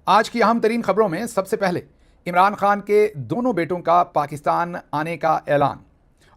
आज की अहम तरीन खबरों में सबसे पहले इमरान खान के दोनों बेटों का पाकिस्तान आने का ऐलान,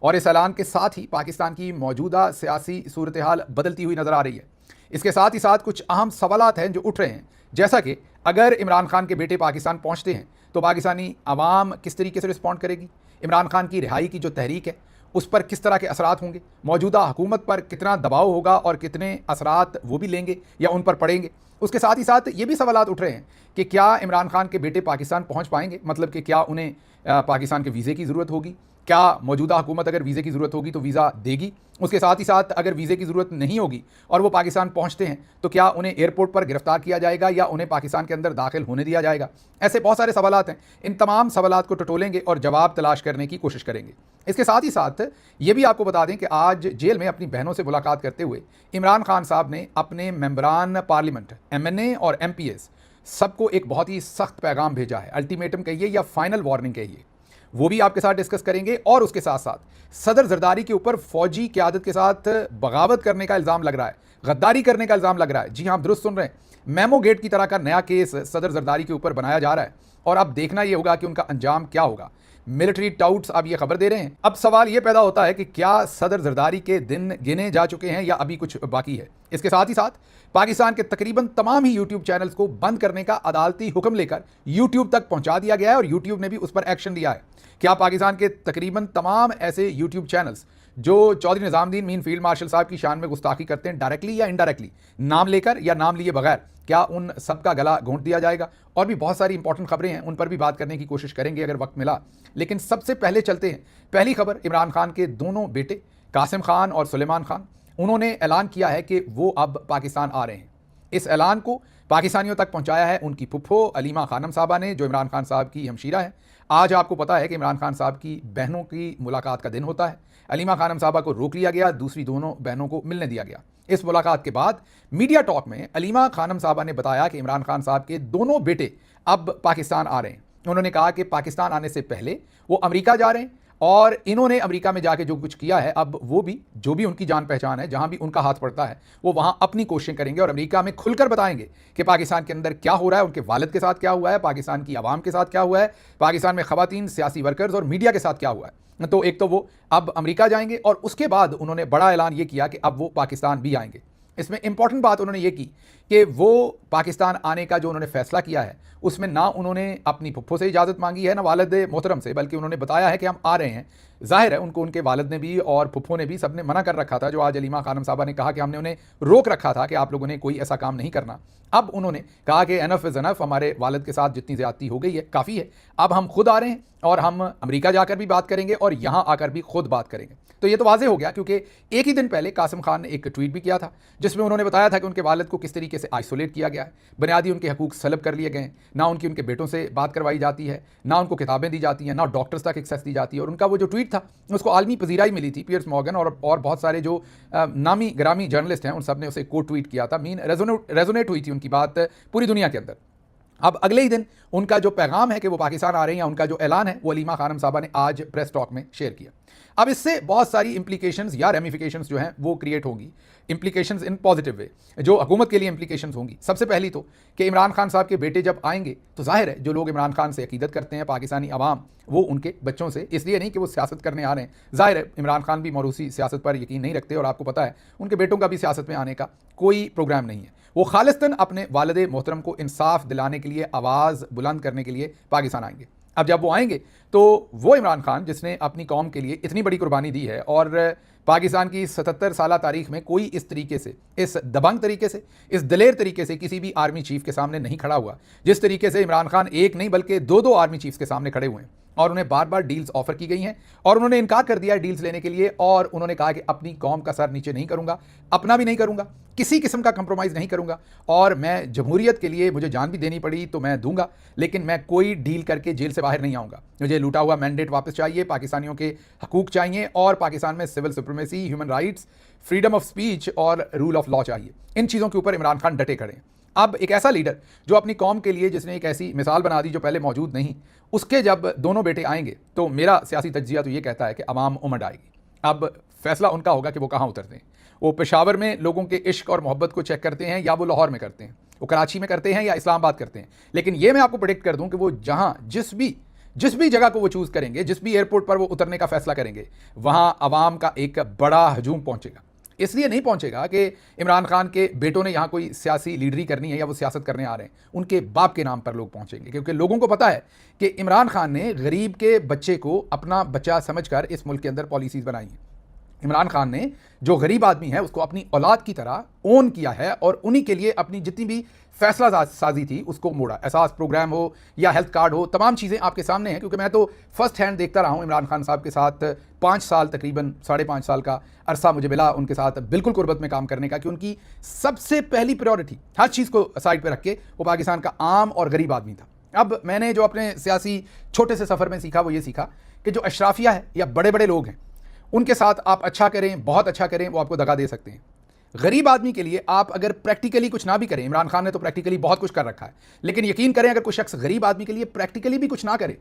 और इस ऐलान के साथ ही पाकिस्तान की मौजूदा सियासी सूरत हाल बदलती हुई नजर आ रही है। इसके साथ ही साथ कुछ अहम सवालात हैं जो उठ रहे हैं, जैसा कि अगर इमरान खान के बेटे पाकिस्तान पहुंचते हैं तो पाकिस्तानी आवाम किस तरीके से रिस्पॉन्ड करेगी, इमरान खान की रिहाई की जो तहरीक है उस पर किस तरह के असरात होंगे, मौजूदा हुकूमत पर कितना दबाव होगा और कितने असरात वो भी लेंगे या उन पर पड़ेंगे। उसके साथ ही साथ ये भी सवालात उठ रहे हैं कि क्या इमरान खान के बेटे पाकिस्तान पहुंच पाएंगे, मतलब कि क्या उन्हें पाकिस्तान के वीज़े की ज़रूरत होगी, क्या मौजूदा हुकूमत अगर वीज़े की ज़रूरत होगी तो वीज़ा देगी। उसके साथ ही साथ अगर वीज़े की ज़रूरत नहीं होगी और वो पाकिस्तान पहुंचते हैं तो क्या उन्हें एयरपोर्ट पर गिरफ्तार किया जाएगा या उन्हें पाकिस्तान के अंदर दाखिल होने दिया जाएगा। ऐसे बहुत सारे सवालात हैं। इन तमाम सवालात को टटोलेंगे और जवाब तलाश करने की कोशिश करेंगे। इसके साथ ही साथ ये भी आपको बता दें कि आज जेल में अपनी बहनों से मुलाकात करते हुए इमरान खान साहब ने अपने मेंबरान पार्लियामेंट, MNA और MPs सबको एक बहुत ही सख्त पैगाम भेजा है। अल्टीमेटम कहिए या फाइनल वार्निंग कहिए, वो भी आपके साथ डिस्कस करेंगे। और उसके साथ साथ सदर जरदारी के ऊपर फौजी क़यादत के साथ बगावत करने का इल्ज़ाम लग रहा है, गद्दारी करने का इल्ज़ाम लग रहा है। जी हाँ, आप दुरुस्त सुन रहे हैं, मेमो गेट की तरह का नया केस सदर जरदारी के ऊपर बनाया जा रहा है और अब देखना यह होगा कि उनका अंजाम क्या होगा। मिलिट्री टाउट्स अब ये खबर दे रहे हैं। अब सवाल ये पैदा होता है कि क्या सदर जरदारी के दिन गिने जा चुके हैं या अभी कुछ बाकी है। इसके साथ ही साथ पाकिस्तान के तकरीबन तमाम ही यूट्यूब चैनल्स को बंद करने का अदालती हुक्म लेकर यूट्यूब तक पहुंचा दिया गया है और यूट्यूब ने भी उस पर एक्शन लिया है। क्या पाकिस्तान के तकरीबन तमाम ऐसे यूट्यूब चैनल्स जो चौधरी निजामुद्दीन मीन फील्ड मार्शल साहब की शान में गुस्ताखी करते हैं, डायरेक्टली या इनडायरेक्टली, नाम लेकर या नाम लिए बगैर, क्या उन सबका गला घोंट दिया जाएगा? और भी बहुत सारी इंपॉर्टेंट खबरें हैं, उन पर भी बात करने की कोशिश करेंगे अगर वक्त मिला। लेकिन सबसे पहले चलते हैं, पहली खबर इमरान खान के दोनों बेटे कासिम खान और सुलेमान खान, उन्होंने ऐलान किया है कि वो अब पाकिस्तान आ रहे हैं। इस ऐलान को पाकिस्तानियों तक पहुंचाया है उनकी फुफ्फो अलीमा खानम साहबा ने, जो इमरान खान साहब की हमशीरा है। आज आपको पता है कि इमरान खान साहब की बहनों की मुलाकात का दिन होता है। अलीमा खानम साहबा को रोक लिया गया, दूसरी दोनों बहनों को मिलने दिया गया। इस मुलाकात के बाद मीडिया टॉक में अलीमा खानम साहबा ने बताया कि इमरान खान साहब के दोनों बेटे अब पाकिस्तान आ रहे हैं। उन्होंने कहा कि पाकिस्तान आने से पहले वो अमेरिका जा रहे हैं और इन्होंने अमेरिका में जाके जो कुछ किया है, अब वो भी जो भी उनकी जान पहचान है, जहां भी उनका हाथ पड़ता है, वो वहां अपनी कोशिशें करेंगे और अमेरिका में खुलकर बताएंगे कि पाकिस्तान के अंदर क्या हो रहा है, उनके वालिद के साथ क्या हुआ है, पाकिस्तान की आवाम के साथ क्या हुआ है, पाकिस्तान में खवातीन, सियासी वर्कर्स और मीडिया के साथ क्या हुआ है। तो एक तो वो अब अमेरिका जाएंगे और उसके बाद उन्होंने बड़ा ऐलान ये किया कि अब वो पाकिस्तान भी आएंगे। इसमें इंपॉर्टेंट बात उन्होंने ये की कि वो पाकिस्तान आने का जो उन्होंने फैसला किया है उसमें ना उन्होंने अपनी फुफ्फो से इजाज़त मांगी है ना वालिद मोहतरम से, बल्कि उन्होंने बताया है कि हम आ रहे हैं। जाहिर है उनको उनके वालिद ने भी और फुफ्फो ने भी सबने मना कर रखा था। जो आज अलीमा खानम साहबा ने कहा कि हमने उन्हें रोक रखा था कि आप लोगों ने कोई ऐसा काम नहीं करना। अब उन्होंने कहा कि एनफ इज़ एनफ, हमारे वालिद के साथ जितनी ज़्यादती हो गई है काफ़ी है, अब हम खुद आ रहे हैं और हम अमेरिका जाकर भी बात करेंगे और यहाँ आकर भी खुद बात करेंगे। तो ये तो वाज़ेह हो गया, क्योंकि एक ही दिन पहले कासिम खान ने एक ट्वीट भी किया था जिसमें उन्होंने बताया था कि उनके वालिद को किस तरीके से आइसोलेट किया गया है, बुनियादी उनके हकूक़ सलब कर लिए गए हैं, ना उनके बेटों से बात करवाई जाती है, ना उनको किताबें दी जाती हैं, ना डॉक्टर्स तक एक्सेस दी जाती है। और उनका वो जो ट्वीट था उसको आलमी पजीराई मिली थी। पियर्स मॉर्गन और बहुत सारे जो नामी ग्रामी जर्नलिस्ट हैं उन सब ने उसे कोट ट्वीट किया था। मीन रेजोनेट हुई थी उनकी बात पूरी दुनिया के अंदर। अब अगले ही दिन उनका जो पैगाम है कि वो पाकिस्तान आ रहे हैं या उनका जो ऐलान है वो अलीमा खानम साहबा ने आज प्रेस टॉक में शेयर किया। अब इससे बहुत सारी इंप्लीकेशंस या रेमिफिकेशंस जो हैं वो क्रिएट होंगी, इंप्लीकेशंस इन पॉजिटिव वे, जो हुकूमत के लिए इंप्लीकेशंस होंगी। सबसे पहली तो कि इमरान खान साहब के बेटे जब आएंगे तो जाहिर है जो लोग इमरान खान से अकीदत करते हैं, पाकिस्तानी अवाम, वो उनके बच्चों से, इसलिए नहीं कि वो सियासत करने आ रहे हैं, जाहिर है इमरान खान भी मौरूसी सियासत पर यकीन नहीं रखते और आपको पता है उनके बेटों का भी सियासत में आने का कोई प्रोग्राम नहीं है। वो खालिस्तन अपने वालिद मोहतरम को इंसाफ दिलाने के लिए, आवाज़ बुलंद करने के लिए पाकिस्तान आएंगे। अब जब वो आएंगे तो वो इमरान खान जिसने अपनी कौम के लिए इतनी बड़ी कुर्बानी दी है और पाकिस्तान की 77 साला तारीख में कोई इस तरीके से, इस दबंग तरीके से, इस दलेर तरीके से किसी भी आर्मी चीफ के सामने नहीं खड़ा हुआ, जिस तरीके से इमरान खान एक नहीं बल्कि दो आर्मी चीफ्स के सामने खड़े हुए हैं और उन्हें बार बार डील्स ऑफर की गई हैं और उन्होंने इनकार कर दिया है डील्स लेने के लिए। और उन्होंने कहा कि अपनी कौम का सर नीचे नहीं करूंगा, अपना भी नहीं करूंगा, किसी किस्म का कंप्रोमाइज़ नहीं करूंगा, और मैं जमहूरियत के लिए मुझे जान भी देनी पड़ी तो मैं दूंगा, लेकिन मैं कोई डील करके जेल से बाहर नहीं आऊँगा। मुझे लूटा हुआ मैंडेट वापस चाहिए, पाकिस्तानियों के हकूक़ चाहिए और पाकिस्तान में civil supremacy, human rights, freedom of speech और रूल ऑफ लॉ चाहिए। इन चीज़ों के ऊपर इमरान खान डटे खड़े हैं। अब एक ऐसा लीडर जो अपनी कौम के लिए, जिसने एक ऐसी मिसाल बना दी जो पहले मौजूद नहीं, उसके जब दोनों बेटे आएंगे तो मेरा सियासी तज्जिया तो ये कहता है कि अवाम उमड़ आएगी। अब फैसला उनका होगा कि वो कहाँ उतरते हैं। वो पेशावर में लोगों के इश्क और मोहब्बत को चेक करते हैं या वो लाहौर में करते हैं। वो कराची में करते हैं या इस्लामाबाद करते हैं, लेकिन ये मैं आपको प्रेडिक्ट कर दूं कि वो जहां जिस भी जगह को वो चूज करेंगे, जिस भी एयरपोर्ट पर वो उतरने का फैसला करेंगे, वहां अवाम का एक बड़ा हजूम पहुंचेगा। इसलिए नहीं पहुंचेगा कि इमरान खान के बेटों ने यहां कोई सियासी लीडरी करनी है या वो सियासत करने आ रहे हैं, उनके बाप के नाम पर लोग पहुंचेंगे, क्योंकि लोगों को पता है कि इमरान खान ने गरीब के बच्चे को अपना बच्चा समझकर इस मुल्क के अंदर पॉलिसीज बनाई हैं। इमरान खान ने जो गरीब आदमी है उसको अपनी औलाद की तरह ओन किया है और उन्हीं के लिए अपनी जितनी भी फैसला साजी थी उसको मोड़ा। एहसास प्रोग्राम हो या हेल्थ कार्ड हो, तमाम चीज़ें आपके सामने हैं, क्योंकि मैं तो फर्स्ट हैंड देखता रहा हूं इमरान खान साहब के साथ 5 साल, तकरीबन 5.5 साल का अरसा मुझे मिला उनके साथ बिल्कुल कुर्बत में काम करने का, कि उनकी सबसे पहली प्रायोरिटी हर चीज़ को साइड पर रख के वो पाकिस्तान का आम और गरीब आदमी था। अब मैंने जो अपने सियासी छोटे से सफ़र में सीखा वो ये सीखा कि जो अशराफिया है या बड़े बड़े लोग हैं उनके साथ आप अच्छा करें, बहुत अच्छा करें, वो आपको दगा दे सकते हैं। गरीब आदमी के लिए आप अगर प्रैक्टिकली कुछ ना भी करें, इमरान खान ने तो प्रैक्टिकली बहुत कुछ कर रखा है, लेकिन यकीन करें अगर कोई शख्स गरीब आदमी के लिए प्रैक्टिकली भी कुछ ना करे,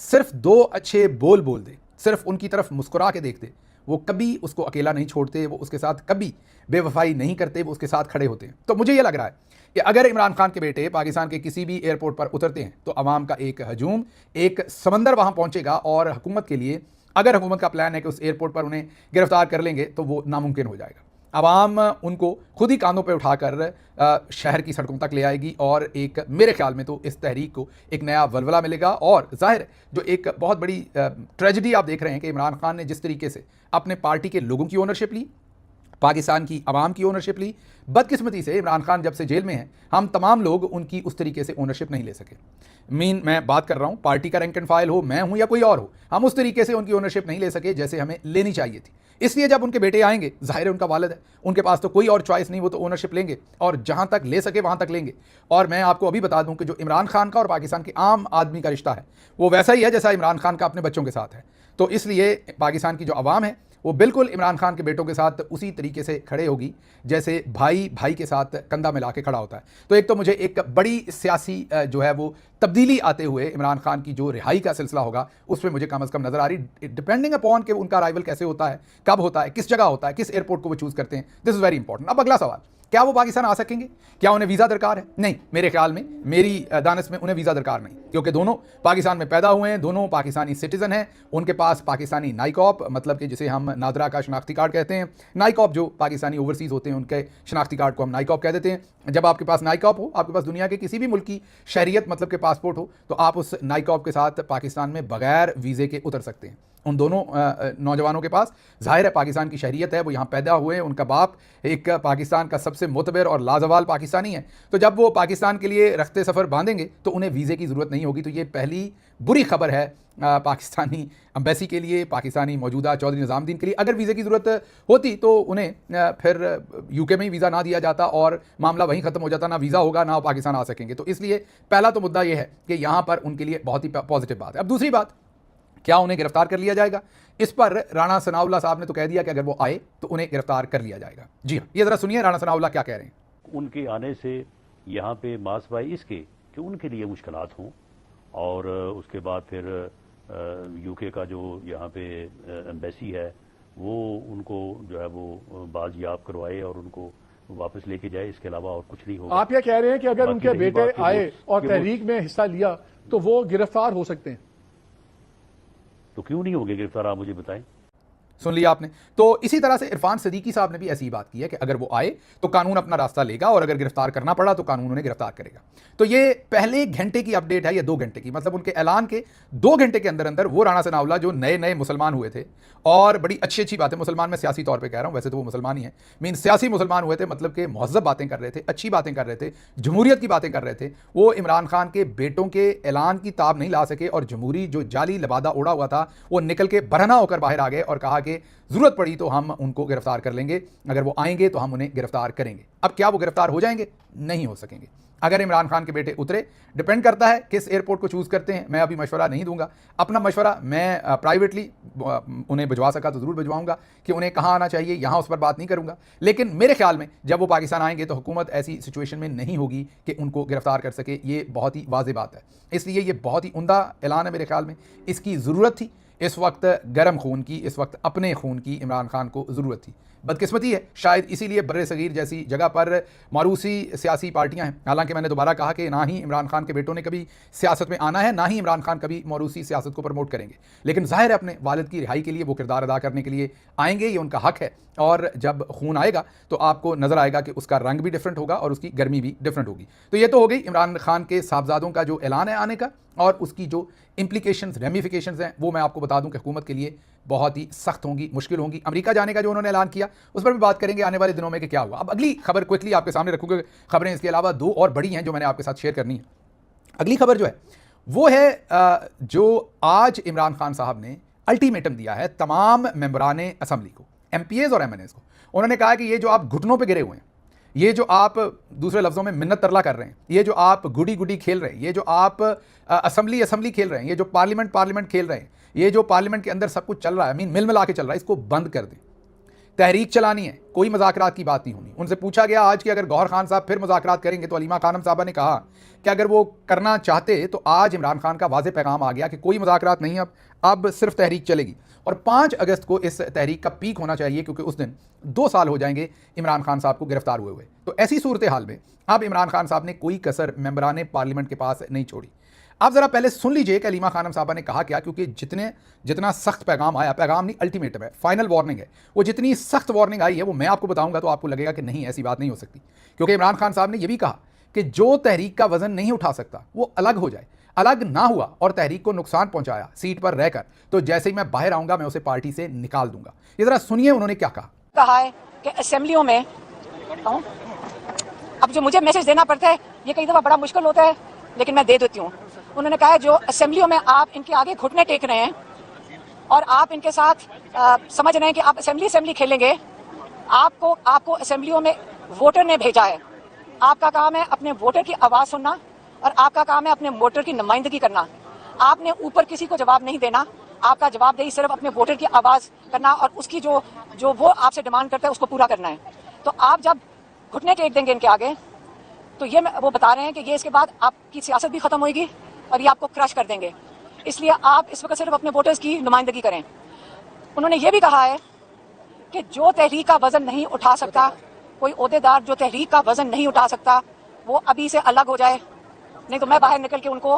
सिर्फ 2 अच्छे बोल दे, सिर्फ उनकी तरफ मुस्कुरा के देख दे, वो कभी उसको अकेला नहीं छोड़ते, वो उसके साथ कभी बेवफाई नहीं करते, वो उसके साथ खड़े होते हैं। तो मुझे ये लग रहा है कि अगर इमरान खान के बेटे पाकिस्तान के किसी भी एयरपोर्ट पर उतरते हैं तो अवाम का एक हजूम, एक समंदर वहाँ पहुँचेगा, और हुकूमत के लिए अगर हुकूमत का प्लान है कि उस एयरपोर्ट पर उन्हें गिरफ्तार कर लेंगे तो वो नामुमकिन हो जाएगा। अवाम उनको खुद ही कांधों पे उठाकर शहर की सड़कों तक ले आएगी, और एक मेरे ख्याल में तो इस तहरीक को एक नया वलवला मिलेगा। और जाहिर जो एक बहुत बड़ी ट्रेजेडी आप देख रहे हैं कि इमरान खान ने जिस तरीके से अपने पार्टी के लोगों की ओनरशिप ली, पाकिस्तान की आवाम की ओनरशिप ली, बदकिस्मती से इमरान खान जब से जेल में हैं हम तमाम लोग उनकी उस तरीके से ओनरशिप नहीं ले सके। मैं बात कर रहा हूँ पार्टी का रैंक एंड फाइल हो, मैं हूँ या कोई और हो, हम उस तरीके से उनकी ओनरशिप नहीं ले सके जैसे हमें लेनी चाहिए थी। इसलिए जब उनके बेटे आएंगे, जाहिर है उनका वालिद है, उनके पास तो कोई और चॉइस नहीं, वो तो ओनरशिप लेंगे और जहाँ तक ले सके वहाँ तक लेंगे। और मैं आपको अभी बता दूँ कि जो इमरान खान का और पाकिस्तान के आम आदमी का रिश्ता है वो वैसा ही है जैसा इमरान खान का अपने बच्चों के साथ है। तो इसलिए पाकिस्तान की जो आवाम है वो बिल्कुल इमरान खान के बेटों के साथ उसी तरीके से खड़े होगी जैसे भाई भाई के साथ कंधा मिला के खड़ा होता है। तो एक तो मुझे एक बड़ी सियासी जो है वो तब्दीली आते हुए इमरान खान की जो रिहाई का सिलसिला होगा उसमें मुझे कम अज़ कम नज़र आ रही, डिपेंडिंग अपॉन कि उनका अराइवल कैसे होता है, कब होता है, किस जगह होता है, किस एयरपोर्ट को वो चूज़ करते हैं। This is very important. अब अगला सवाल, क्या वो पाकिस्तान आ सकेंगे? क्या उन्हें वीज़ा दरकार है? नहीं, मेरे ख्याल में, मेरी दानिश में उन्हें वीज़ा दरकार नहीं, क्योंकि दोनों पाकिस्तान में पैदा हुए हैं, दोनों पाकिस्तानी सिटीज़न हैं, उनके पास पाकिस्तानी नाइकॉप, मतलब कि जिसे हम नादरा का शनाख्ती कार्ड कहते हैं, नाइकॉप जो पाकिस्तानी ओवरसीज़ होते हैं उनके शनाख्ती कार्ड को हम नाइकॉप कह देते हैं। जब आपके पास नाइकॉप हो, आपके पास दुनिया के किसी भी मुल्क की शहरियत मतलब के पासपोर्ट हो, तो आप उस नाइकॉप के साथ पाकिस्तान में बगैर वीज़े के उतर सकते हैं। उन दोनों नौजवानों के पास जाहिर है पाकिस्तान की शहरियत है, वो यहाँ पैदा हुए, उनका बाप एक पाकिस्तान का सबसे मोतबर और लाजवाल पाकिस्तानी है। तो जब वो पाकिस्तान के लिए रखते सफ़र बांधेंगे तो उन्हें वीज़े की ज़रूरत नहीं होगी। तो ये पहली बुरी खबर है पाकिस्तानी एम्बेसी के लिए, पाकिस्तानी मौजूदा चौधरी निज़ामुद्दीन के लिए। अगर वीज़े की ज़रूरत होती तो उन्हें फिर यूके में ही वीज़ा ना दिया जाता और मामला वहीं ख़त्म हो जाता, ना वीज़ा होगा ना पाकिस्तान आ सकेंगे। तो इसलिए पहला तो मुद्दा यह है कि यहाँ पर उनके लिए बहुत ही पॉजिटिव बात है। अब दूसरी बात, क्या उन्हें गिरफ्तार कर लिया जाएगा? इस पर राणा सनाउल्लाह साहब ने तो कह दिया कि अगर वो आए तो उन्हें गिरफ्तार कर लिया जाएगा। जी हाँ, ये ज़रा सुनिए राणा सनाउल्लाह क्या कह रहे हैं। उनके आने से यहाँ पे मास बाई इसके कि उनके लिए मुश्किलात हों, और उसके बाद फिर यूके का जो यहाँ पे एम्बेसी है वो उनको जो है वो बाजियाब करवाए और उनको वापस लेके जाए, इसके अलावा और कुछ नहीं होगा। आप ये कह रहे हैं कि अगर उनके बेटे आए और तहरीक में हिस्सा लिया तो वो गिरफ्तार हो सकते हैं? तो क्यों नहीं होंगे गिरफ्तार, आप मुझे बताएं। सुन लिया आपने। तो इसी तरह से इरफान सदीकी साहब ने भी ऐसी बात की है कि अगर वो आए तो कानून अपना रास्ता लेगा और अगर गिरफ्तार करना पड़ा तो कानून उन्हें गिरफ्तार करेगा। तो ये पहले घंटे की अपडेट है या 2 घंटे की, मतलब उनके ऐलान के 2 घंटे के अंदर अंदर वो राणा सनाउल्लाह जो नए नए मुसलमान हुए थे, और बड़ी अच्छी अच्छी बातें, मुसलमान में सियासी तौर पर कह रहा हूँ, वैसे तो वो मुसलमान ही है, मीन सियासी मुसलमान हुए थे, मतलब कि महज़्ज़ब बातें कर रहे थे, अच्छी बातें कर रहे थे, जमहूरियत की बातें कर रहे थे। वो इमरान खान के बेटों के ऐलान की ताब नहीं ला सके और जमहूरी जो जाली लबादा उड़ा हुआ था वो निकल के बरहना होकर बाहर आ गए और कहा कि ज़रूरत पड़ी तो हम उनको गिरफ्तार कर लेंगे, अगर वो आएंगे तो हम उन्हें गिरफ्तार करेंगे। अब क्या वो गिरफ्तार हो जाएंगे? नहीं हो सकेंगे। अगर इमरान खान के बेटे उतरे, डिपेंड करता है किस एयरपोर्ट को चूज़ करते हैं। मैं अभी मशवरा नहीं दूंगा, अपना मशवरा मैं प्राइवेटली उन्हें भिजवा सका तो ज़रूर भिजवाऊंगा कि उन्हें कहाँ आना चाहिए, यहाँ उस पर बात नहीं करूंगा। लेकिन मेरे ख्याल में जब वो पाकिस्तान आएंगे तो हुकूमत ऐसी सिचुएशन में नहीं होगी कि उनको गिरफ्तार कर सके। ये बहुत ही वाज़ेह बात है, इसलिए ये बहुत ही उम्दा ऐलान है मेरे ख्याल में, इसकी ज़रूरत थी। इस वक्त गर्म खून की, इस वक्त अपने खून की इमरान खान को ज़रूरत थी। बदकिस्मती है शायद इसीलिए बर्रे सगीर जैसी जगह पर मारूसी सियासी पार्टियां हैं। हालांकि मैंने दोबारा कहा कि ना ही इमरान खान के बेटों ने कभी सियासत में आना है, ना ही इमरान खान कभी मारूसी सियासत को प्रमोट करेंगे, लेकिन जाहिर है अपने वालिद की रिहाई के लिए वो किरदार अदा करने के लिए आएंगे, ये उनका हक है। और जब खून आएगा तो आपको नज़र आएगा कि उसका रंग भी डिफरेंट होगा और उसकी गर्मी भी डिफरेंट होगी। तो ये तो हो गई इमरान खान के साहबजादों का जो ऐलान है आने का, और उसकी जो इम्प्लीकेशंस, रेमिफिकेशंस हैं वो मैं आपको बता दूं कि हुकूमत के लिए बहुत ही सख्त होंगी, मुश्किल होंगी। अमेरिका जाने का जो उन्होंने ऐलान किया उस पर भी बात करेंगे आने वाले दिनों में कि क्या हुआ। अब अगली खबर क्विकली आपके सामने रखूंगा, खबरें इसके अलावा दो और बड़ी हैं जो मैंने आपके साथ शेयर करनी है। अगली खबर जो है वो है जो आज इमरान खान साहब ने अल्टीमेटम दिया है तमाम मेंबरान असम्बली को, MPAs और MNAs को। उन्होंने कहा कि ये जो आप घुटनों पे गिरे हुए हैं, ये जो आप दूसरे लफ्ज़ों में मिन्नत तरला कर रहे हैं, ये जो आप गुडी गुडी खेल रहे हैं, ये जो आप असम्बली खेल रहे हैं, ये जो पार्लियामेंट खेल रहे हैं, ये जो पार्लियामेंट के अंदर सब कुछ चल रहा है, मिल मिला के चल रहा है, इसको बंद कर दें। तहरीक चलानी है, कोई मुज़ाकरात की बात नहीं होनी। उनसे पूछा गया आज कि अगर गौहर खान साहब फिर मुज़ाकरात करेंगे, तो अलीमा खानम साहबा ने कहा कि अगर वो करना चाहते तो आज इमरान खान का वाज़ेह पैगाम आ गया कि कोई मुज़ाकरात नहीं, अब सिर्फ तहरीक चलेगी। और 5 अगस्त को इस तहरीक का पीक होना चाहिए, क्योंकि उस दिन 2 साल हो जाएंगे इमरान खान साहब को गिरफ्तार हुए। तो ऐसी सूरत हाल में अब इमरान खान साहब ने कोई कसर मेंबरान पार्लियामेंट के पास नहीं छोड़ी। आप ज़रा पहले सुन लीजिए कि अलीमा खानम साहबा ने कहा क्या, क्योंकि जितना सख्त पैगाम आया, पैगाम नहीं अल्टीमेटम है, फाइनल वार्निंग है, वो जितनी सख्त वार्निंग आई है वो मैं आपको बताऊंगा तो आपको लगेगा कि नहीं ऐसी बात नहीं हो सकती। क्योंकि इमरान खान साहब ने यह भी कहा कि जो तहरीक का वजन नहीं उठा सकता वो अलग हो जाए। अलग ना हुआ और तहरीक को नुकसान पहुंचाया सीट पर रहकर, तो जैसे ही मैं बाहर आऊंगा मैं उसे पार्टी से निकाल दूंगा। ये जरा सुनिए उन्होंने क्या कहा है कि असेंबलियों में अब जो मुझे मैसेज देना पड़ता है ये कई दफा बड़ा मुश्किल होता है, लेकिन मैं दे देती हूँ। उन्होंने कहा है जो असेंबलियों में आप इनके आगे घुटने टेक रहे हैं और आप इनके साथ समझ रहे हैं कि आप असेंबली खेलेंगे, आपको असेंबलियों में वोटर ने भेजा है। आपका काम है अपने वोटर की आवाज सुनना और आपका काम है अपने वोटर की नुमाइंदगी करना। आपने ऊपर किसी को जवाब नहीं देना, आपका जवाबदेही सिर्फ अपने वोटर की आवाज करना और उसकी जो वो आपसे डिमांड करता है उसको पूरा करना है। तो आप जब घुटने टेक देंगे इनके आगे, तो ये वो बता रहे हैं कि ये इसके बाद आपकी सियासत भी खत्म होगी और ये आपको क्रश कर देंगे। इसलिए आप इस वक्त सिर्फ अपने वोटर्स की नुमाइंदगी करें। उन्होंने ये भी कहा है कि जो तहरीक का वजन नहीं उठा सकता, कोई ओहदेदार जो तहरीक का वजन नहीं उठा सकता, वो अभी से अलग हो जाए, नहीं तो मैं बाहर निकल के उनको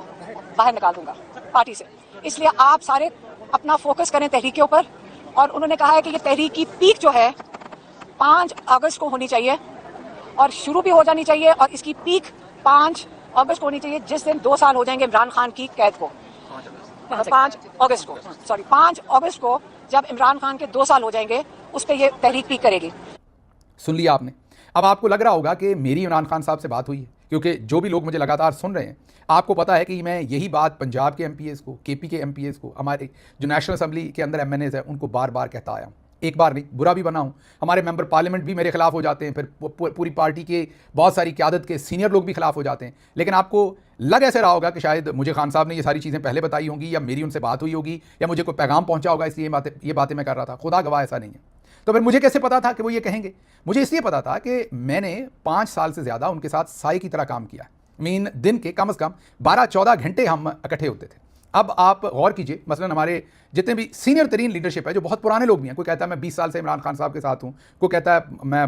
बाहर निकाल दूंगा पार्टी से। इसलिए आप सारे अपना फोकस करें तहरीक के ऊपर। और उन्होंने कहा है कि ये तहरीक की पीक जो है 5 अगस्त को होनी चाहिए और शुरू भी हो जानी चाहिए, और इसकी पीक 5 अगस्त को होनी चाहिए, जिस दिन 2 साल हो जाएंगे इमरान खान की कैद को। 5 अगस्त को जब इमरान खान के 2 साल हो जाएंगे, उस पर ये तहरीक पीक करेगी। सुन लिया आपने। अब आपको लग रहा होगा कि मेरी इमरान खान साहब से बात हुई है, क्योंकि जो भी लोग मुझे लगातार सुन रहे हैं, आपको पता है कि मैं यही बात पंजाब के MPAs को, KP के MPAs को, हमारे जो नेशनल असेंबली के अंदर MNAs हैं उनको बार बार कहता आया हूँ। एक बार नहीं, बुरा भी बना हूँ। हमारे मेंबर पार्लियामेंट भी मेरे खिलाफ हो जाते हैं, फिर पूरी पार्टी के बहुत सारी क़यादत के सीनियर लोग भी खिलाफ हो जाते हैं। लेकिन आपको लग ऐसे रहा होगा कि शायद मुझे खान साहब ने ये सारी चीज़ें पहले बताई होंगी, या मेरी उनसे बात हुई होगी, या मुझे कोई पैगाम पहुंचा होगा, इसलिए ये बातें मैं कर रहा था। खुदा गवाह ऐसा नहीं है। तो फिर मुझे कैसे पता था कि वो ये कहेंगे? मुझे इसलिए पता था कि मैंने 5 साल से ज़्यादा उनके साथ साई की तरह काम किया। दिन के कम से कम 12-14 घंटे हम इकट्ठे होते थे। अब आप गौर कीजिए, मसलन हमारे जितने भी सीनियर तरीन लीडरशिप है, जो बहुत पुराने लोग भी हैं, कोई कहता है मैं 20 साल से इमरान खान साहब के साथ हूँ, कोई कहता है मैं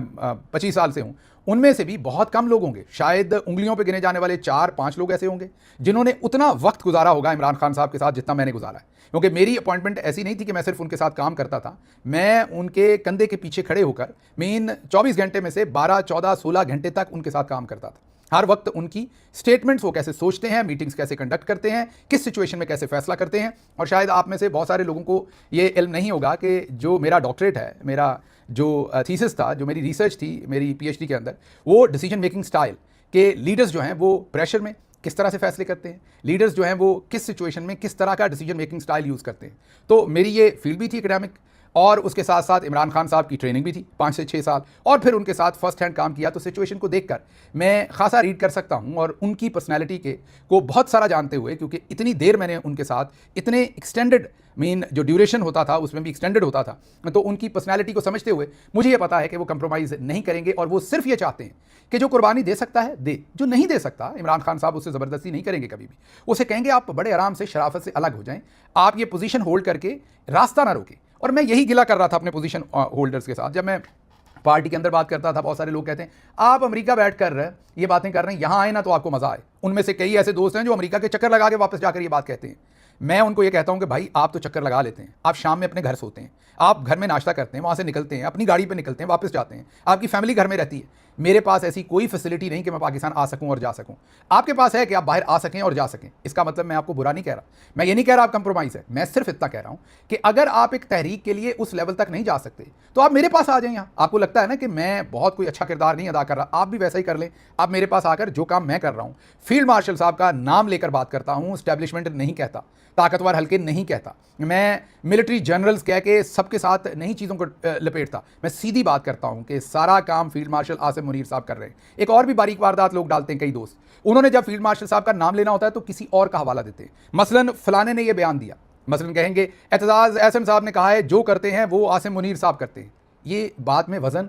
25 साल से हूँ, उनमें से भी बहुत कम लोग होंगे, शायद उंगलियों पे गिने जाने वाले 4-5 लोग ऐसे होंगे जिन्होंने उतना वक्त गुजारा होगा इमरान खान साहब के साथ जितना मैंने गुजारा है। क्योंकि मेरी अपॉइंटमेंट ऐसी नहीं थी कि मैं सिर्फ उनके साथ काम करता था, मैं उनके कंधे के पीछे खड़े होकर इन 24 घंटे में से 12, 14, 16 घंटे तक उनके साथ काम करता था। हर वक्त उनकी स्टेटमेंट्स, वो कैसे सोचते हैं, मीटिंग्स कैसे कंडक्ट करते हैं, किस सिचुएशन में कैसे फैसला करते हैं। और शायद आप में से बहुत सारे लोगों को ये इल्म नहीं होगा कि जो मेरा डॉक्टरेट है, मेरा जो थीसिस था, जो मेरी रिसर्च थी मेरी PhD के अंदर, वो डिसीजन मेकिंग स्टाइल के लीडर्स जो हैं वो प्रेशर में किस तरह से फैसले करते हैं, लीडर्स जो हैं वो किस सिचुएशन में किस तरह का डिसीजन मेकिंग स्टाइल यूज़ करते हैं। तो मेरी ये फील्ड भी थी एकेडमिक, और उसके साथ साथ इमरान खान साहब की ट्रेनिंग भी थी 5 से 6 साल, और फिर उनके साथ फर्स्ट हैंड काम किया। तो सिचुएशन को देखकर मैं खासा रीड कर सकता हूं, और उनकी पर्सनैलिटी को बहुत सारा जानते हुए, क्योंकि इतनी देर मैंने उनके साथ इतने एक्सटेंडेड जो ड्यूरेशन होता था उसमें भी एक्सटेंडेड होता था, तो उनकी पर्सनैलिटी को समझते हुए मुझे ये पता है कि वो कंप्रोमाइज़ नहीं करेंगे, और वो सिर्फ ये चाहते हैं कि जो कुर्बानी दे सकता है दे, जो नहीं दे सकता इमरान खान साहब उससे ज़बरदस्ती नहीं करेंगे कभी भी। उसे कहेंगे आप बड़े आराम से शराफत से अलग हो जाएं, आप ये पोजीशन होल्ड करके रास्ता ना रोकें। और मैं यही गिला कर रहा था अपने पोजीशन होल्डर्स के साथ। जब मैं पार्टी के अंदर बात करता था, बहुत सारे लोग कहते हैं आप अमेरिका बैठ कर ये बातें कर रहे हैं, यहाँ आए ना तो आपको मज़ा आए। उनमें से कई ऐसे दोस्त हैं जो अमेरिका के चक्कर लगा के वापस जाकर ये बात कहते हैं। मैं उनको ये कहता हूं कि भाई आप तो चक्कर लगा लेते हैं, आप शाम में अपने घर सोते हैं, आप घर में नाश्ता करते हैं, वहाँ से निकलते हैं, अपनी गाड़ी पे निकलते हैं, वापस जाते हैं, आपकी फैमिली घर में रहती है। मेरे पास ऐसी कोई फैसिलिटी नहीं कि मैं पाकिस्तान आ सकूं और जा सकूं। आपके पास है कि आप बाहर आ सकें और जा सकें। इसका मतलब मैं आपको बुरा नहीं कह रहा, मैं ये नहीं कह रहा आप कंप्रोमाइज़ है, मैं सिर्फ इतना कह रहा हूं कि अगर आप एक तहरीक के लिए उस लेवल तक नहीं जा सकते तो आप मेरे पास आ जाएं। यहाँ आपको लगता है ना कि मैं बहुत कोई अच्छा किरदार नहीं अदा कर रहा, आप भी वैसा ही कर लें। आप मेरे पास आकर जो काम मैं कर रहा हूँ, फील्ड मार्शल साहब का नाम लेकर बात करता हूँ, स्टैब्लिशमेंट नहीं कहता, ताकतवर हल्के नहीं कहता, मैं मिलिट्री जनरल्स कह के सबके साथ नहीं चीज़ों को लपेटता, मैं सीधी बात करता हूं कि सारा काम फील्ड मार्शल आसिम मुनीर साहब कर रहे हैं। एक और भी बारीक वारदात लोग डालते हैं कई दोस्त, उन्होंने जब फील्ड मार्शल साहब का नाम लेना होता है तो किसी और का हवाला देते हैं। मसलन फलाने ने यह बयान दिया, मसलन कहेंगे एतजाज़ एहसन साहब ने कहा है जो करते हैं वो आसिम मुनीर साहब करते हैं। ये बात में वज़न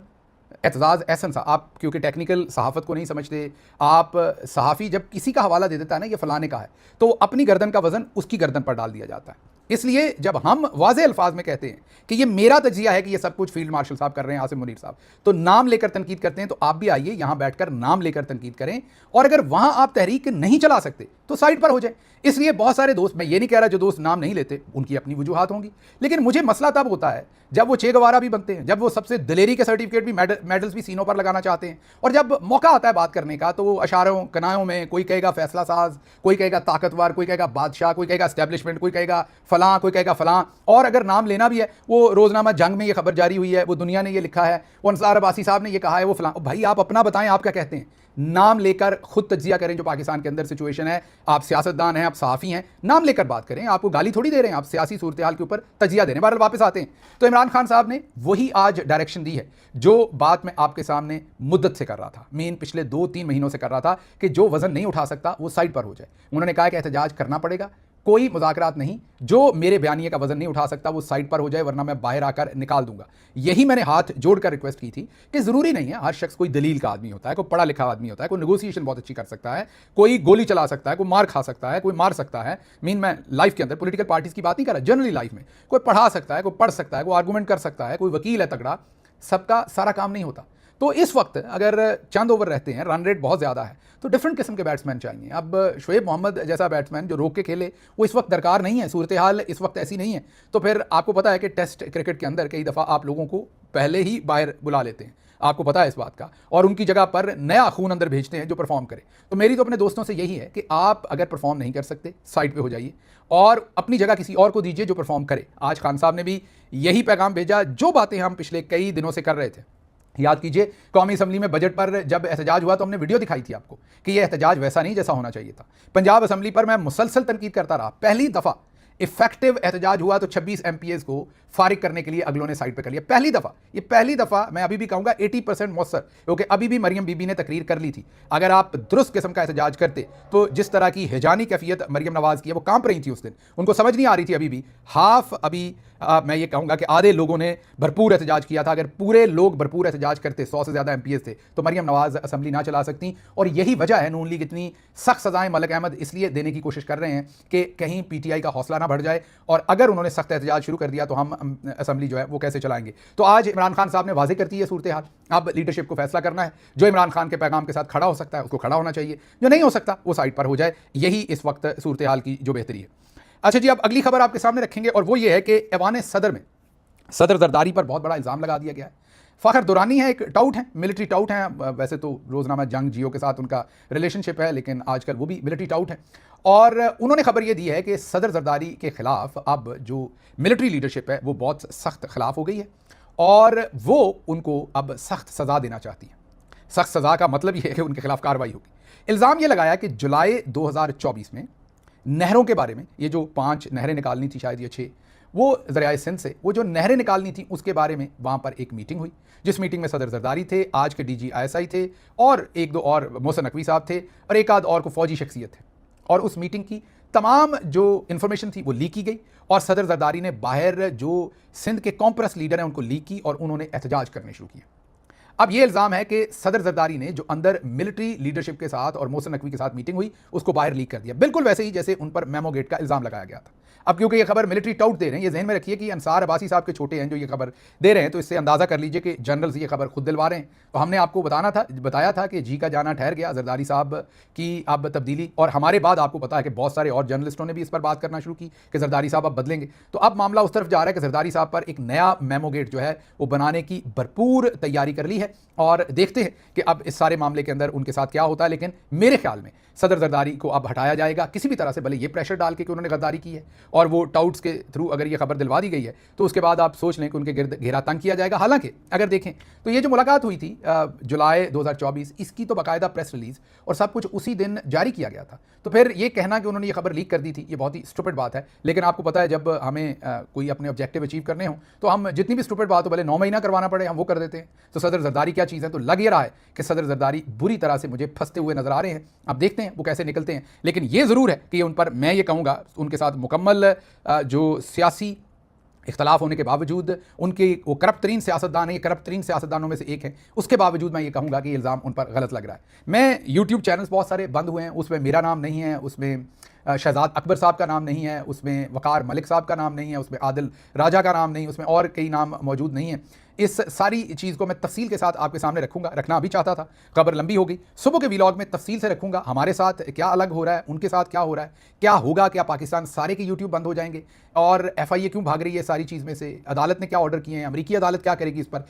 एतजाज़ एहसन साहब, आप क्योंकि टेक्निकल सहाफ़त को नहीं समझते, आप सहाफ़ी जब किसी का हवाला दे देता है ना ये फ़लाने का है, तो अपनी गर्दन का वज़न उसकी गर्दन पर डाल दिया जाता है। इसलिए जब हम वाज़े अल्फाज में कहते हैं कि ये मेरा तजिया है कि ये सब कुछ फील्ड मार्शल साहब कर रहे हैं, आसिम मुनीर साहब, तो नाम लेकर तनकीद करते हैं, तो आप भी आइए यहाँ बैठकर नाम लेकर तनकीद करें, और अगर वहाँ आप तहरीक नहीं चला सकते तो साइड पर हो जाए। इसलिए बहुत सारे दोस्त, मैं ये नहीं कह रहा जो दोस्त नाम नहीं लेते उनकी अपनी वजूहात होंगी, लेकिन मुझे मसला तब होता है जब वो चे गवारा भी बनते हैं, जब वो सबसे दिलेरी के सर्टिफिकेट भी मेडल्स भी सीनों पर लगाना चाहते हैं, और जब मौका आता है बात करने का तो वो अशारों कनायों में कोई कहेगा फैसला साज, कोई कहेगा ताकतवर, कोई कहेगा बादशाह, कोई कहेगा एस्टेब्लिशमेंट, कोई कहेगा फलां, कोई कहेगा फलां। और अगर नाम लेना भी है, वो रोजनामा जंग में ये खबर जारी हुई है, वो दुनिया ने ये लिखा है, वो अंसार अब्बासी साहब ने ये कहा है, वो फलां। भाई आप अपना बताएं, आप क्या कहते हैं? नाम लेकर खुद तज्जिया करें जो पाकिस्तान के अंदर सिचुएशन है। आप सियासतदान हैं, आप सहाफ़ी हैं, नाम लेकर बात करें। आपको गाली थोड़ी दे रहे हैं, आप सियासी सूरत हाल के ऊपर तज्जिया दे रहे हैं। बहरहाल वापस आते हैं तो इमरान खान साहब ने वही आज डायरेक्शन दी है जो बात मैं आपके सामने मुद्दत से कर रहा था, मेन पिछले 2-3 महीनों से कर रहा था कि जो वज़न नहीं उठा सकता वो साइड पर हो जाए। उन्होंने कहा कि एहतजाज करना पड़ेगा, कोई मुज़ाकरात नहीं, जो मेरे बयानिए का वज़न नहीं उठा सकता वो साइड पर हो जाए, वरना मैं बाहर आकर निकाल दूंगा। यही मैंने हाथ जोड़कर रिक्वेस्ट की थी कि ज़रूरी नहीं है हर शख्स कोई दलील का आदमी होता है, कोई पढ़ा लिखा आदमी होता है, कोई नेगोशिएशन बहुत अच्छी कर सकता है, कोई गोली चला सकता है, कोई मार खा सकता है, कोई मार सकता है। मैं लाइफ के अंदर पॉलिटिकल पार्टीज़ की बात नहीं कर रहा, जनरली लाइफ में कोई पढ़ा सकता है, कोई पढ़ सकता है, कोई आर्गूमेंट कर सकता है, कोई वकील है तगड़ा, सबका सारा काम नहीं होता। तो इस वक्त अगर चंद ओवर रहते हैं, रन रेट बहुत ज़्यादा है, तो डिफरेंट किस्म के बैट्समैन चाहिए। अब शोएब मोहम्मद जैसा बैट्समैन जो रोक के खेले वो इस वक्त दरकार नहीं है, सूरत हाल इस वक्त ऐसी नहीं है। तो फिर आपको पता है कि टेस्ट क्रिकेट के अंदर कई दफ़ा आप लोगों को पहले ही बाहर बुला लेते हैं, आपको पता है इस बात का, और उनकी जगह पर नया खून अंदर भेजते हैं जो परफॉर्म करे। तो मेरी तो अपने दोस्तों से यही है कि आप अगर परफॉर्म नहीं कर सकते साइड पे हो जाइए और अपनी जगह किसी और को दीजिए जो परफॉर्म करे। आज खान साहब ने भी यही पैगाम भेजा, जो बातें हम पिछले कई दिनों से कर रहे थे। याद कीजिए कौमी असम्बली में बजट पर जब एहतजाज हुआ तो हमने वीडियो दिखाई थी आपको कि यह एहतजाज वैसा नहीं जैसा होना चाहिए था। पंजाब असम्बली पर मैं मुसलसल तनकीद करता रहा, पहली दफ़ा इफेक्टिव एहतजाज हुआ तो 26 MPs को फारिग करने के लिए अगलों ने साइड पे कर लिया। पहली दफ़ा, ये पहली दफ़ा मैं अभी भी कहूँगा 80% मौसर, क्योंकि अभी भी मरियम बीबी ने तकरीर कर ली थी। अगर आप दुरुस्त किस्म का एहतजाज करते तो जिस तरह की हिजानी कैफियत मरियम नवाज़ की है, वो कांप रही थी उस दिन, उनको समझ नहीं आ रही थी अभी भी। हाफ अभी मैं ये कहूँगा कि आधे लोगों ने भरपूर एहतजाज किया था। अगर पूरे लोग भरपूर एहतजाज करते, 100 से ज़्यादा MPs थे, तो मरियम नवाज़ असम्बली ना चला सकती। और यही वजह है नून लीग इतनी सख्त सज़ाएं मलिक अहमद इसलिए देने की कोशिश कर रहे हैं कि कहीं PTI का हौसला ना बढ़ जाए, और अगर उन्होंने सख्त एहतजाज शुरू कर दिया तो हम असम्बली जो है वो कैसे चलाएंगे। तो आज इमरान खान साहब ने वाज़ेह करती है सूरत हाल। अब लीडरशिप को फैसला करना है, जो इमरान खान के पैगाम के साथ खड़ा हो सकता है उसको खड़ा होना चाहिए, जो नहीं हो सकता वो साइड पर हो जाए। यही इस वक्त सूरत हाल की जो बेहतरी है। अच्छा जी, अब अगली खबर आपके सामने रखेंगे और वो ये है कि ऐवान सदर में सदर जरदारी पर बहुत बड़ा इल्ज़ाम लगा दिया गया है। फ़खर दुरानी है, एक टाउट है, मिलिट्री टाउट हैं। वैसे तो रोज़नामा जंग जियो के साथ उनका रिलेशनशिप है, लेकिन आजकल वो भी मिलिट्री टाउट है। और उन्होंने खबर ये दी है कि सदर जरदारी के ख़िलाफ़ अब जो मिलिट्री लीडरशिप है वो बहुत सख्त खिलाफ हो गई है और वो उनको अब सख्त सज़ा देना चाहती है। सख्त सज़ा का मतलब ये है कि उनके खिलाफ कार्रवाई होगी। इल्ज़ाम ये लगाया कि जुलाई 2024 में नहरों के बारे में, ये जो 5 नहरें निकालनी थी शायद, ये 6, वो ज़रिया सिंध से वो जो नहरें निकालनी थी उसके बारे में वहाँ पर एक मीटिंग हुई, जिस मीटिंग में सदर जरदारी थे, आज के DG ISI थे और एक दो और मोहसिन नकवी साहब थे और एक आध और को फौजी शख्सियत थे। और उस मीटिंग की तमाम जो इन्फॉर्मेशन थी वो लीक की गई और सदर जरदारी ने बाहर जो सिंध के कॉम्प्रेस लीडर हैं उनको लीक की और उन्होंने एहतजाज करने शुरू किए। अब ये इल्ज़ाम है कि सदर जरदारी ने जो अंदर मिलिट्री लीडरशिप के साथ और मोहसिन नकवी के साथ मीटिंग हुई उसको बाहर लीक कर दिया, बिल्कुल वैसे ही जैसे उन पर मेमो गेट का इल्ज़ाम लगाया गया था। अब क्योंकि ये खबर मिलिट्री टाउट दे रहे हैं, ये जहन में रखिए कि अंसार अब्बासी साहब के छोटे हैं जो ये खबर दे रहे हैं, तो इससे अंदाज़ा कर लीजिए कि जनरल्स ये खबर खुद दिलवा रहे हैं। तो हमने आपको बताया था कि जी का जाना ठहर गया, जरदारी साहब की अब तब्दीली, और हमारे बाद आपको पता है कि बहुत सारे और जर्नलिस्टों ने भी इस पर बात करना शुरू की कि जरदारी साहब अब बदलेंगे। तो अब मामला उस तरफ जा रहा है कि जरदारी साहब पर एक नया मेमो गेट जो है वो बनाने की भरपूर तैयारी कर ली है और देखते हैं कि अब इस सारे मामले के अंदर उनके साथ क्या होता है। लेकिन मेरे ख्याल में सदर जरदारी को अब हटाया जाएगा किसी भी तरह से, भले ये प्रेशर डाल के कि उन्होंने गद्दारी की है और वो टाउट्स के थ्रू अगर ये खबर दिलवा दी गई है तो उसके बाद आप सोच लें कि उनके गिर्द घेरा तंग किया जाएगा। हालांकि अगर देखें तो ये जो मुलाकात हुई थी जुलाई 2024, इसकी तो बाकायदा प्रेस रिलीज और सब कुछ उसी दिन जारी किया गया था। तो फिर ये कहना कि उन्होंने ये खबर लीक कर दी थी, ये बहुत ही स्टूपिड बात है। लेकिन आपको पता है जब हमें कोई अपने ऑब्जेक्टिव अचीव करने हो तो हम जितनी भी स्टूपिड बात हो, भले 9 महीना करवाना पड़े, हम वो कर देते हैं। तो सदर जरदारी क्या चीज़ है, तो लग ये रहा है कि सदर जरदारी बुरी तरह से मुझे फंसते हुए नजर आ रहे हैं। अब देखते हैं वो कैसे निकलते हैं। लेकिन ये ज़रूर है कि उन पर, मैं ये कहूँगा, उनके साथ मुकम्मल जो सियासी इख्तलाफ होने के बावजूद, उनके वो करप्ट तरीन सियासतदान है, ये करप्ट तरीन सियासतदानों में से एक है, उसके बावजूद मैं ये कहूँगा कि इल्ज़ाम उन पर गलत लग रहा है। मैं यूट्यूब चैनल्स बहुत सारे बंद हुए हैं, उसमें मेरा नाम नहीं है, उसमें शहजाद अकबर साहब का नाम नहीं है, उसमें वकार मलिक साहब का नाम नहीं है, उसमें आदिल राजा का नाम नहीं, उसमें और कई नाम मौजूद नहीं है। इस सारी चीज़ को मैं तफसील के साथ आपके सामने रखूंगा, रखना भी चाहता था, खबर लंबी हो गई। सुबह के व्लॉग में तफसील से रखूंगा हमारे साथ क्या अलग हो रहा है, उनके साथ क्या हो रहा है, क्या होगा, क्या पाकिस्तान सारे के यूट्यूब बंद हो जाएंगे और FIA क्यों भाग रही है सारी चीज़ में से, अदालत ने क्या ऑर्डर किए हैं, अमरीकी अदालत क्या करेगी इस पर।